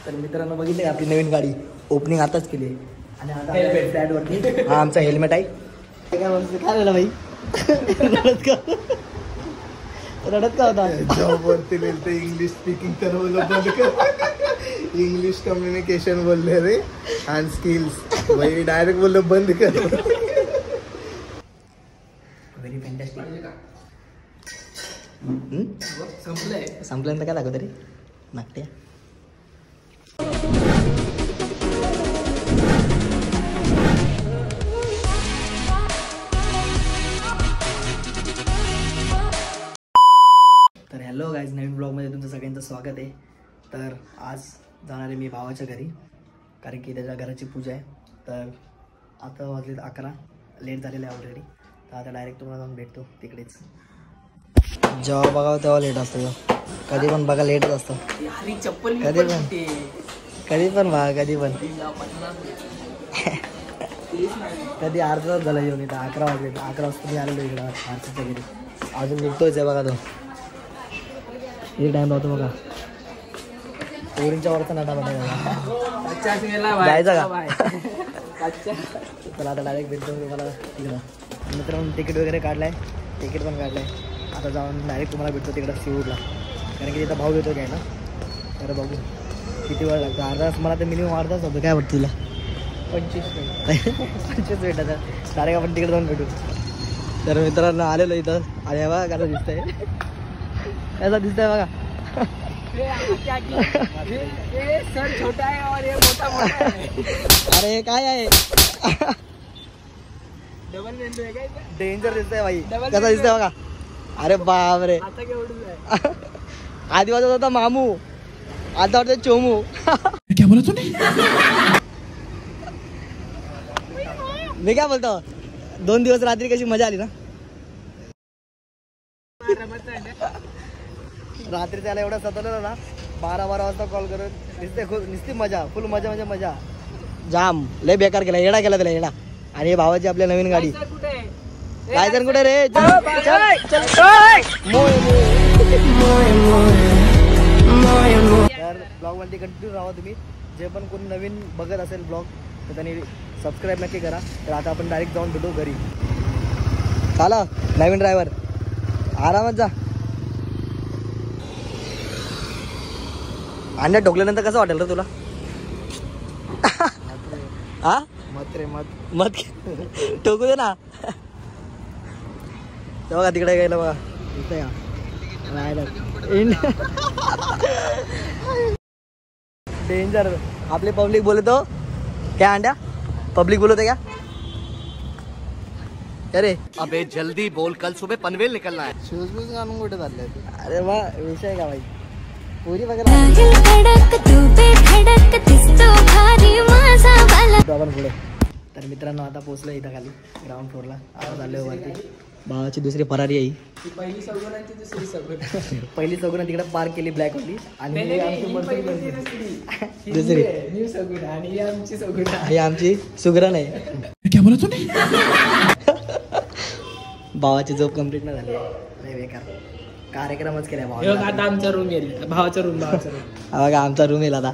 तर मित्रांनो बघितले आपली नवीन गाडी ओपनिंग आताच केली आहे आणि आता फ्लॅटवरती हा आमचा हेल्मेट आहे. काय झालं भाई रडत का होता? जॉबवरती नेलते इंग्लिश स्पीकिंग तर बोललो बंद कर. इंग्लिश कम्युनिकेशन बोलले रे अँड स्किल्स भाई डायरेक्ट बोललो बंद कर. Very fantastic. संपल्यानंतर काय दाखवत रे नाट्या. तर हॅलो गाईज, नवीन ब्लॉगमध्ये तुमचं सगळ्यांचं स्वागत आहे. तर आज जाणार आहे मी भावाच्या घरी, कारण की त्याच्या घराची पूजा आहे. तर आता वाजलेत 11, लेट झालेलं आहे ऑलरेडी. तर आता डायरेक्ट तुम्हाला जाऊन भेटतो तिकडेच. जेव्हा बघावं तेव्हा लेट असतं, कधी पण बघा लेटच असतं. कधी पण बघा कधी पण. कधी अर्धा तास झाला येऊन इथं. 11 वाजले. 11 वाजता मी आलेलो इकडं आरतीच्या घरी. अजून निघतोयच आहे बघा तो. एक टाइम राहतो बघा. पोरींच्या वरचा नाटा बघायला जायचं का? चला आता डायरेक्ट भेटतो तुम्हाला तिकडं. मित्रांनो तिकीट वगैरे काढलाय, तिकीट पण काढलाय. आता जाऊन डायरेक्ट तुम्हाला भेटतो तिकडं सीवूरला, कारण की तिथं भाव येतो घ्यायला. तर बघू किती वेळ लागतो. अर्धा तास. मला तर मिनिमम अर्धा तास होतो. काय वाटतं तुला? 25 मिनिट. आता डायरेक्ट आपण तिकडे जाऊन भेटू. तर मित्रांनो आलेलो इथं. अरे बघा कसं दिसतंय, ऐसा दिसतंय बघा. सर छोटा है और ये मोटा मोटा है. अरे काय आहे, डबल मेंदू आहे काय? डेंजर दिसतंय भाई. कसं दिसतंय बघा. अरे बाप रे. आता केवढं आधी वाजत होता मामू, आता वाटतं चोमू. क्या बोला तूने? मी काय बोलतो, 2 दिवस रात्री कशी मजा आली ना. रात्री त्याला एवढं सतवलं ना, 12 वाजता कॉल करून नुसती मजा, फुल मजा म्हणजे मजा. जाम लय बेकार केला, येडा केला त्याला येडा. आणि भावाची आपल्या नवीन गाडी. काय जण कुठे रे? तर ब्लॉग मध्ये कंटिन्यू राहा तुम्ही. जे पण कोणी नवीन बघत असेल ब्लॉग तर त्यांनी सबस्क्राईब नक्की करा. तर आता आपण डायरेक्ट जाऊन भेटू घरी. चाला नवीन ड्रायव्हर, आरामात जा. अंड्या ठोकल्यानंतर कसं वाटेल रे तुला? हा मत रे मत मत ठोकू दे ना. बघा तिकडे गेलं बघा. डेंजर. आपली पब्लिक बोले तो क्या अंड्या? पब्लिक बोलते क्या? अरे अबे जल्दी बोल, कल सुबह पनवेल निकलना है. शूज बूज घालून कुठे चालले? अरे वा विषय का भाई. पुरी वगैरे आपण पुढे. तर मित्रांनो आता पोहोचलो इथं खाली ग्राउंड फ्लोअरला. आता चाललोय वरती. भावाची दुसरी फरारी आहे. पहिली सगुण आणि दुसरी सगुण. पहिली सगुण तिकडे पार्क केली ब्लॅक वाली, आणि दुसरी न्यू सगुण आणि ही आमची सगुण. ही आमची सुगरण आहे. क्या बोला तूने? भावाची झोप कंप्लीट नाही झाली. लय बेकार कार्यक्रमच केलाय भावा. आता आमचा रूम येईल, भावाचा रूम. बघा आमचा रूम येईल आता.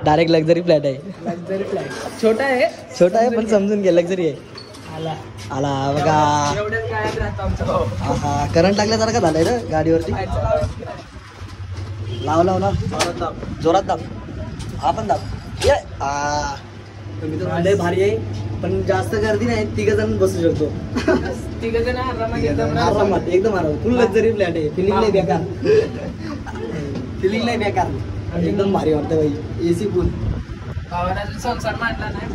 डायरेक्ट लक्झरी फ्लॅट आहे. Luxury flat. छोटा आहे पण समजून घे लक्झरी आहे. आला बघा. एवढ्याच गाड्यात राहतो आमचा भाऊ. हा करंट लागल्यासारखं झालंय ना गाडीवरती. लाव जोरात दाब. आपण दाब. लय भारी आहे, पण जास्त गर्दी नाही. 3 जण बसू शकतो. 3 जण आरामात एकदम आराम. फुल लक्झरी फ्लॅट आहे. फिलिंग नाही बेकार. एकदम भारी वाटतं भाई. AC फुल. भावाला संसार मांडला नाही.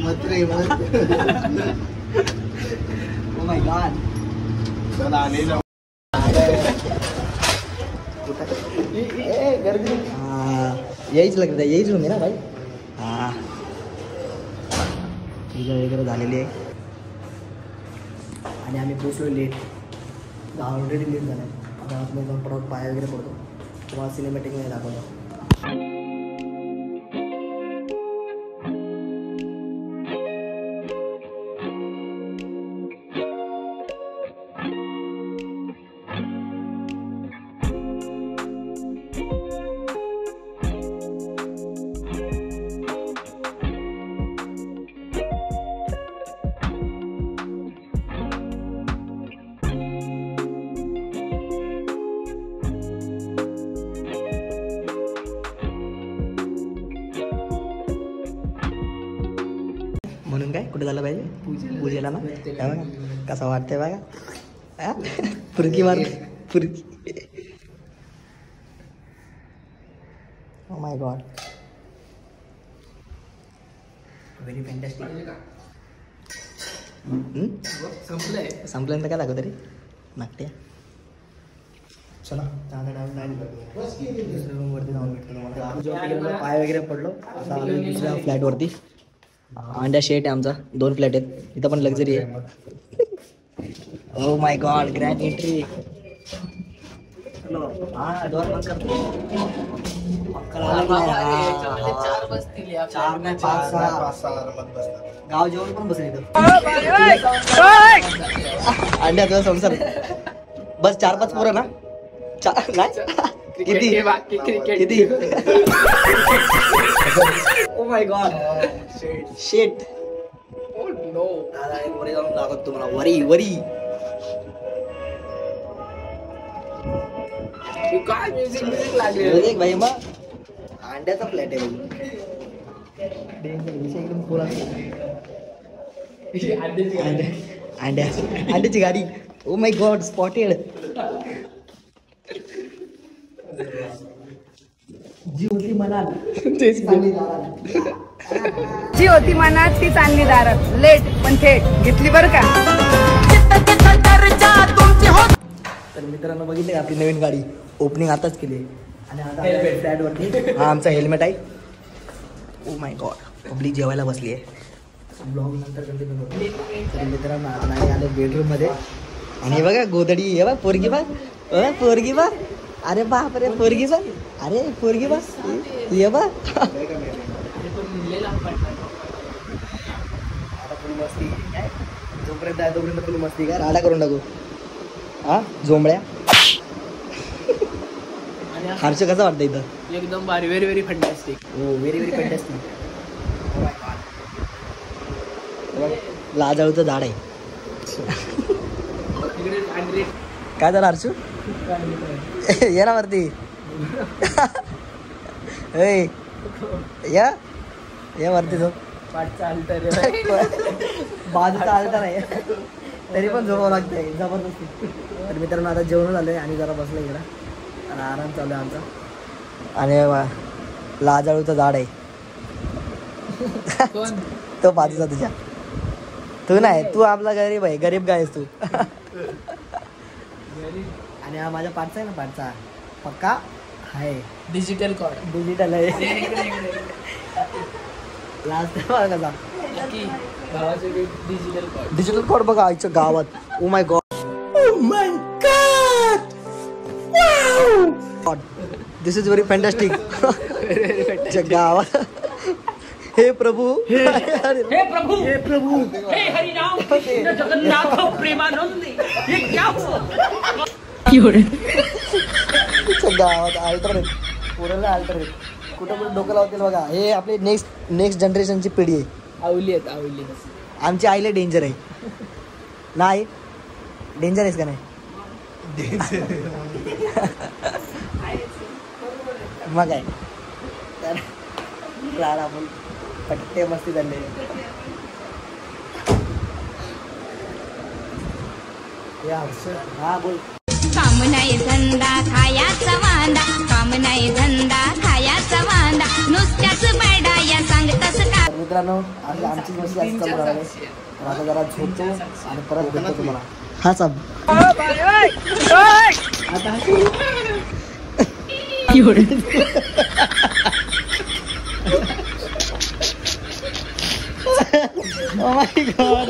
मत रे मत. ओ माय गॉड. चला आले जाऊ. गर्दी यायच लागत. यायच रूम आहे ना भाई. हा पूजा वगैरे झालेली आहे आणि आम्ही पोचलो लेट. ऑलरेडी लेट झालं. आता आपण जाऊन परत पाय वगैरे पडतो. तुम्हाला सिनेमॅटिक नाही दाखवलं. कुठे झालं पाहिजे पूजेला ना. हे बघा कसा वाटतंय बघा. फुरकी मार फुरकी. Oh my God very fantastic. संपल्यानंतर काय दाखव तरी नाट्य. चला दुसऱ्या रूमवरती जाऊन भेटतो. पाय वगैरे पडलो. आता आलो दुसऱ्या फ्लॅटवरती. अंड्या शेट आहे आमचा. 2 फ्लॅट आहेत. इथं पण लक्झरी आहे. ओ माय गॉड ग्रँड एंट्री. हा डोर बंद करतो. 4 नाही 5-6 गाव जेवण पण बसले इथं. अंड्याचा संसार बस 4-5 पोरं ना. नाही किती ओ माय गॉड शेट. वरी जाऊन लागत तुम्हाला. वरी काय म्युझिक लागले भाई मग अंड्याचा फ्लॅट आहे. एकदम खोला. अंड्याची गाडी. ओ माय गॉड स्पॉटेड. जी होती मनात ती चांगली दारात. लेट पण थेट घेतली बरं का. तर मित्रांनो बघितले आपली नवीन गाडी ओपनिंग आताच केली. आणि आता फ्लॅटवरती हा आमचा हेल्मेट आहे. ओ माय गॉड पब्लिक जेवायला बसली आहे. ब्लॉग नंतर कंटिन्यू करतो. तर मित्रांनो आता नाही आलो बेडरूम मध्ये. आणि बघा गोदडी. हे बघ पोरगी बघ. पोरगी बघ. अरे बाप रे पोरगी बघ. अरे पोरगी बघ. ये बघ आता फुल मस्ती. जोपर्यंत आहे तोपर्यंत फुल मस्ती काय राडा करून टाकू. हा जोंबळ्या. हर्ष कसं वाटतं इथं. एकदम भारी. Very fantastic. हो व्हेरी फॅन्टॅस्टिक. लाजाळूचं झाड आहे. काय झालं हर्षू. ये ना वरती. या वरती झोप. बाजूचा आलता नाही तरी पण झोपावं लागतंय जबरदस्ती. तर मित्रांनो आता जेवण झालंय आणि जरा बसलं इकडं आणि आराम चालू आहे आमचा. आणि लाजाळूचं झाड आहे. तो बाजूचा तुझ्या. तू नाही तू आपला गरीब आहे. गरीब गाय आहेस तू. आणि हा माझ्या पाठचा आहे ना. पाठचा पक्का आहे. डिजिटल आहे. लास्ट कसा डिजिटल कोड बघा आईच्या गावात. ओ my God. This is very fantastic. गावात हे प्रभू हे प्रभू हे हरिनाम जगन्नाथ प्रेमानंद. ये क्या हुआ. गावात अल्टर पुरेला अल्टर कुठं डोकं लावतील बघा. हे आपली नेक्स्ट जनरेशनची पिढी आहे. आवली. आमची आईला डेंजर आहे. नाही डेंजर आहेस का नाही. मग आहे तर आपण पट्टे मस्ती झाले. हा बोल. काम नाही धंदा खायाचा वांदा. काम नाही धंदा खायाचा वांदा. नुसत्याच बडाया सांगतस का. मित्रांनो आज आमची मस्ती आज चालू राहिली. आता जरा झोपतो आणि परत भेटतो तुम्हाला. हा सब Oh my God.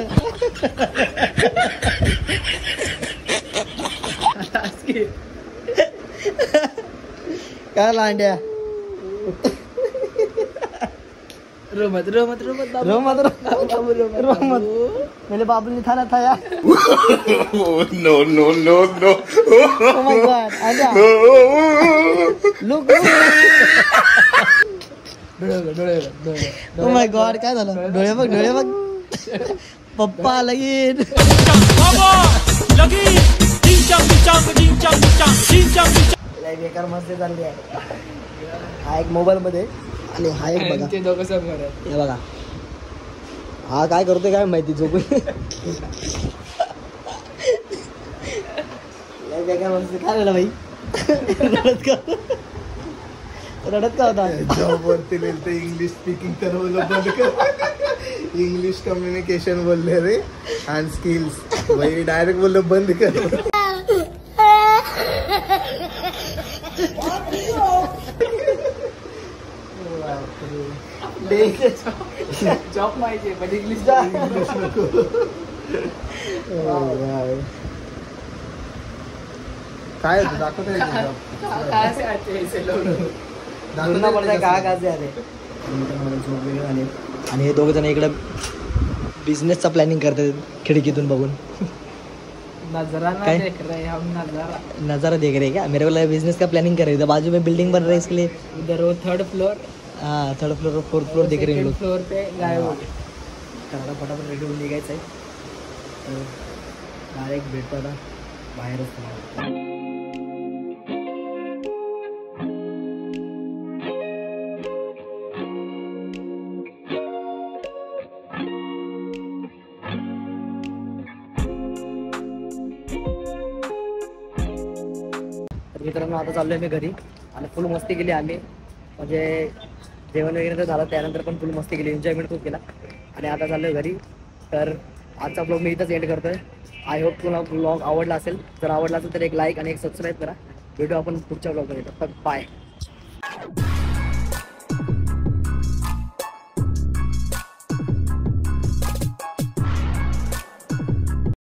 काय लांड्या. रोमत मेरे बाबू ने थाना था यार. No. Oh my God. आजा. Look. Oh my God. काय झालं. डोळे बघ. पप्पा लगीन. बेकार मस्ती चालली आहे. हा एक मोबाईल मध्ये आणि हा एक बघा. ते दोघं समोर आहेत. हे बघा हा काय करतोय काय माहिती झोपून काय झालं भाई रडत का होता जॉब वरती लिहिलं इंग्लिश स्पीकिंग तर बंद कर इंग्लिश कम्युनिकेशन बोलले रे अँड स्किल्स भाई डायरेक्ट बोललं बंद कर जॉब पाहिजे पण इंग्लिश इंग्लिश नको काय होतं दाखवता येईल कहाँ से आते हैं ऐसे लोग ढूंढना पड़ता है कहाँ कहाँ से आले आणि हे दोघ जण इकडे बिझनेसचा प्लॅनिंग करतात खिडकीतून बघून नजराना काय? देख रहे हैं हम नजारा नज़ारा देख रहे हैं क्या मेरे को बिजनेस का प्लानिंग कर रहे थे बाजू में बिल्डिंग बन रही है इसके लिए उधर वो थर्ड फ्लोर हाँ थर्ड फ्लोर और फोर्थ फ्लोर देख रहे हैं लोग फ्लोर पे गायब हो गए करायला फटाफट रेडी होऊन निघायचं आहे डायरेक्ट भेटतो आता बाहेरच तुम्हाला मित्रांनो आता चाललोय मी घरी आणि फुल मस्ती केली आम्ही म्हणजे जेवण वगैरे तर झालं त्यानंतर पण फुल मस्ती केली एन्जॉयमेंट खूप केला आणि आता चाललोय घरी तर आजचा ब्लॉग मी इथंच एंड करतोय आय होप तुला ब्लॉग आवडला असेल जर आवडला असेल तर एक लाईक आणि एक सबस्क्राईब करा भेटू आपण पुढच्या ब्लॉगमध्ये बाय